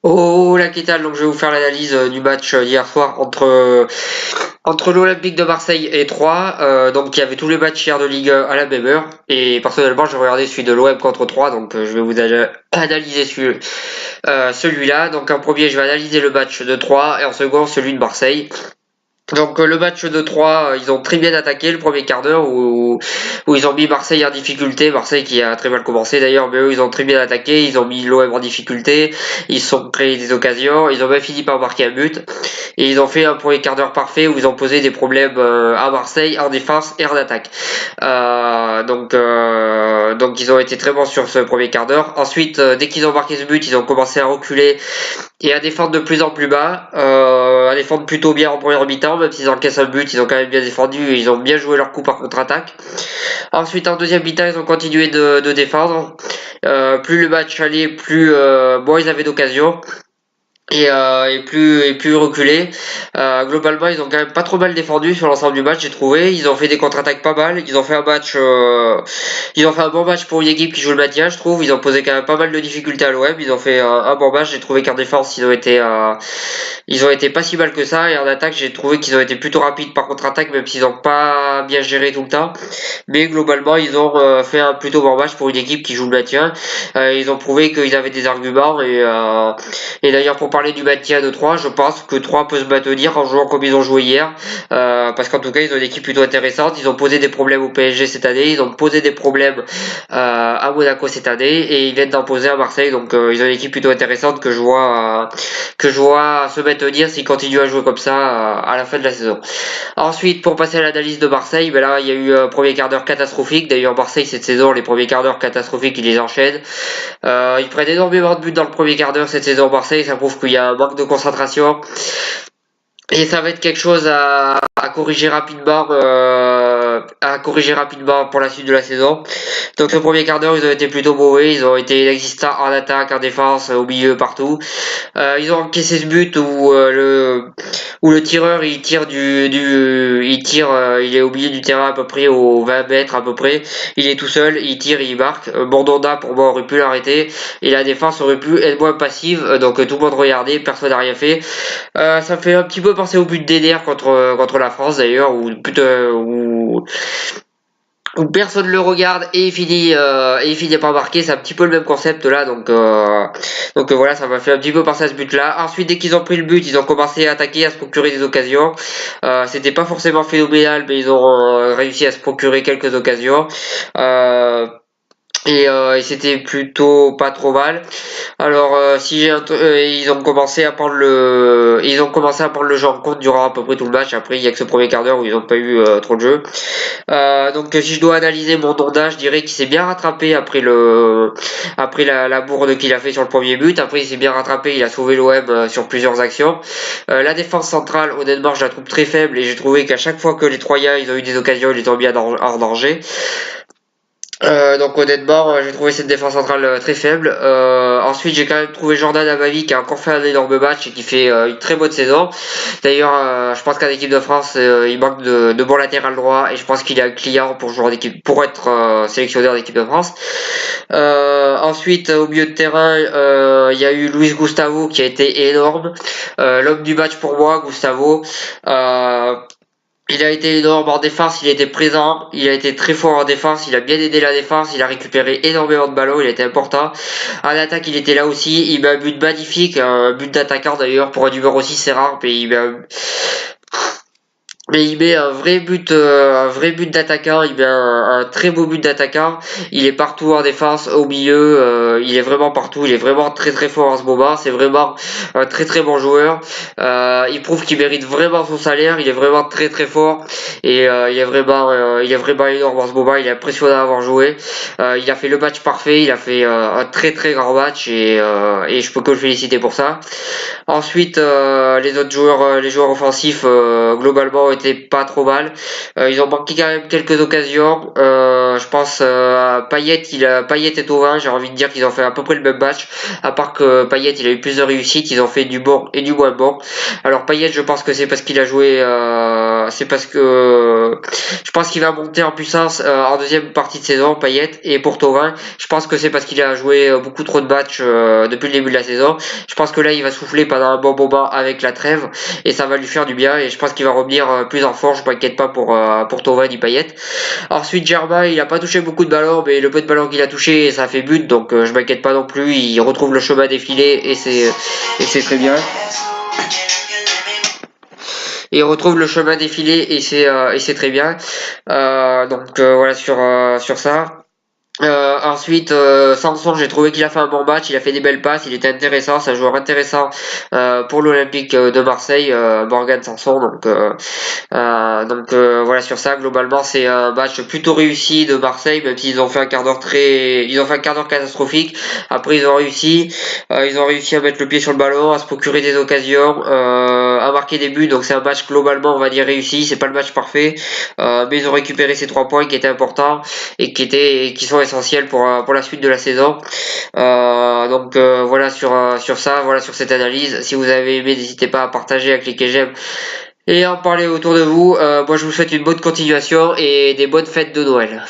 Oh la Kétale, donc je vais vous faire l'analyse du match d'hier soir entre l'Olympique de Marseille et Troyes. Donc il y avait tous les matchs hier de Ligue 1 à la même heure. Et personnellement, j'ai regardé celui de l'OM contre Troyes, donc je vais vous analyser celui-là. Donc en premier, je vais analyser le match de Troyes et en second, celui de Marseille. Donc le match de 3, ils ont très bien attaqué le premier quart d'heure où ils ont mis Marseille en difficulté. Marseille qui a très mal commencé d'ailleurs, mais eux ils ont très bien attaqué, ils ont mis l'OM en difficulté, ils se sont créés des occasions, ils ont même fini par marquer un but. Et ils ont fait un premier quart d'heure parfait où ils ont posé des problèmes à Marseille en défense et en attaque. Donc ils ont été très bons sur ce premier quart d'heure. Ensuite, dès qu'ils ont marqué ce but, ils ont commencé à reculer et à défendre de plus en plus bas, à défendre plutôt bien en première mi-temps, même s'ils encaissent un but, ils ont quand même bien défendu et ils ont bien joué leur coup par contre-attaque. Ensuite, en deuxième mi-temps, ils ont continué de défendre. Plus le match allait, plus moins ils avaient d'occasion et plus reculé. Globalement, ils ont quand même pas trop mal défendu sur l'ensemble du match, j'ai trouvé. Ils ont fait des contre-attaques pas mal. Ils ont fait un bon match pour une équipe qui joue le maintien, je trouve. Ils ont posé quand même pas mal de difficultés à l'OM. Ils ont fait un bon match. J'ai trouvé qu'en défense, ils ont été pas si mal que ça. Et en attaque, j'ai trouvé qu'ils ont été plutôt rapides par contre-attaque, même s'ils ont pas bien géré tout le temps. Mais globalement, ils ont fait un plutôt bon match pour une équipe qui joue le maintien. Ils ont prouvé qu'ils avaient des arguments et d'ailleurs, pour parler du maintien de 3, je pense que 3 peut se maintenir en jouant comme ils ont joué hier. Parce qu'en tout cas, ils ont une équipe plutôt intéressante. Ils ont posé des problèmes au PSG cette année. Ils ont posé des problèmes à Monaco cette année. Et ils viennent d'en poser à Marseille. Donc, ils ont une équipe plutôt intéressante que je vois se maintenir s'ils continuent à jouer comme ça à la fin de la saison. Ensuite, pour passer à l'analyse de Marseille, ben là, il y a eu un premier quart d'heure catastrophique. D'ailleurs, Marseille, cette saison, les premiers quarts d'heure catastrophiques, ils les enchaînent. Ils prennent énormément de buts dans le premier quart d'heure cette saison Marseille, ça prouve qu'il y a un manque de concentration. Et ça va être quelque chose à corriger rapidement pour la suite de la saison. Donc le premier quart d'heure, ils ont été plutôt mauvais, ils ont été inexistants en attaque, en défense, au milieu, partout. Ils ont encaissé ce but où le tireur il est au milieu du terrain à peu près aux 20 mètres à peu près. Il est tout seul, il tire, il marque. Bordonda pour moi aurait pu l'arrêter et la défense aurait pu être moins passive. Donc tout le monde regardait, personne n'a rien fait. Ça fait un petit peu penser au but d'Eder contre la France d'ailleurs, où personne le regarde et il finit par marquer. C'est un petit peu le même concept là, donc voilà, ça m'a fait un petit peu penser à ce but là. Ensuite, dès qu'ils ont pris le but, ils ont commencé à attaquer, à se procurer des occasions. C'était pas forcément phénoménal, mais ils ont réussi à se procurer quelques occasions. Euh, et c'était plutôt pas trop mal. Alors si ils ont commencé à prendre le jeu en compte durant à peu près tout le match. Après il y a que ce premier quart d'heure où ils n'ont pas eu trop de jeu. Donc si je dois analyser mon Mondoda, je dirais qu'il s'est bien rattrapé après la bourde qu'il a fait sur le premier but. Après il s'est bien rattrapé, il a sauvé l'OM sur plusieurs actions. La défense centrale, honnêtement, je la trouve très faible et j'ai trouvé qu'à chaque fois que les Troyens ils ont eu des occasions, ils étaient bien hors danger. Donc honnêtement, j'ai trouvé cette défense centrale très faible. Ensuite, j'ai quand même trouvé Jordan Amavi qui a encore fait un énorme match et qui fait une très bonne saison. D'ailleurs, je pense qu'en équipe de France, il manque de bon latéral droit et je pense qu'il est un client pour jouer en équipe, pour être sélectionné en équipe de France. Ensuite, au milieu de terrain, il y a eu Luis Gustavo qui a été énorme. L'homme du match pour moi, Gustavo. Il a été énorme en défense, il était présent, il a été très fort en défense, il a bien aidé la défense, il a récupéré énormément de ballons, il a été important. En attaque, il était là aussi, il met un but magnifique, un but d'attaquant d'ailleurs, pour un numéro 6 c'est rare, mais il met un vrai but d'attaquant, il met un très beau but d'attaquant. Il est partout en défense, au milieu, il est vraiment partout, il est vraiment très très fort en ce moment. C'est vraiment un très très bon joueur. Il prouve qu'il mérite vraiment son salaire, il est vraiment très très fort et il est vraiment énorme en ce moment. Il est impressionnant à avoir joué. Il a fait le match parfait, il a fait un très très grand match et je peux que le féliciter pour ça. Ensuite, les autres joueurs, les joueurs offensifs, globalement, étaient pas trop mal. Ils ont manqué quand même quelques occasions. Je pense à Payet, Payet et Thauvin. J'ai envie de dire qu'ils ont fait à peu près le même match, à part que Payet, il a eu plus de réussite. Ils ont fait du bon et du moins bon. Alors Payet, je pense que c'est parce qu'il a joué c'est parce que je pense qu'il va monter en puissance en deuxième partie de saison, Payet. Et pour Thauvin, je pense que c'est parce qu'il a joué beaucoup trop de matchs depuis le début de la saison. Je pense que là, il va souffler pendant un bon moment avec la trêve et ça va lui faire du bien. Et je pense qu'il va revenir plus en force. Je m'inquiète pas pour Thauvin ni Payet. Ensuite, Germain, il a pas touché beaucoup de ballons, mais le peu de ballons qu'il a touché, ça fait but. Donc je m'inquiète pas non plus. Il retrouve le chemin défilé et c'est très bien. Il retrouve le chemin défilé et c'est très bien. Donc voilà sur ça. Ensuite, Sanson, j'ai trouvé qu'il a fait un bon match, il a fait des belles passes, il était intéressant, c'est un joueur intéressant pour l'Olympique de Marseille, Morgan Sanson. Voilà sur ça. Globalement, c'est un match plutôt réussi de Marseille, même s'ils ont fait un quart d'heure ils ont fait un quart d'heure catastrophique. Après, ils ont réussi à mettre le pied sur le ballon, à se procurer des occasions, à marquer des buts. Donc c'est un match globalement, on va dire réussi. C'est pas le match parfait, mais ils ont récupéré ces 3 points qui étaient importants et qui sont essentiels pour la suite de la saison. Voilà sur ça, voilà sur cette analyse. Si vous avez aimé, n'hésitez pas à partager, à cliquer j'aime et à en parler autour de vous. Moi je vous souhaite une bonne continuation et des bonnes fêtes de Noël.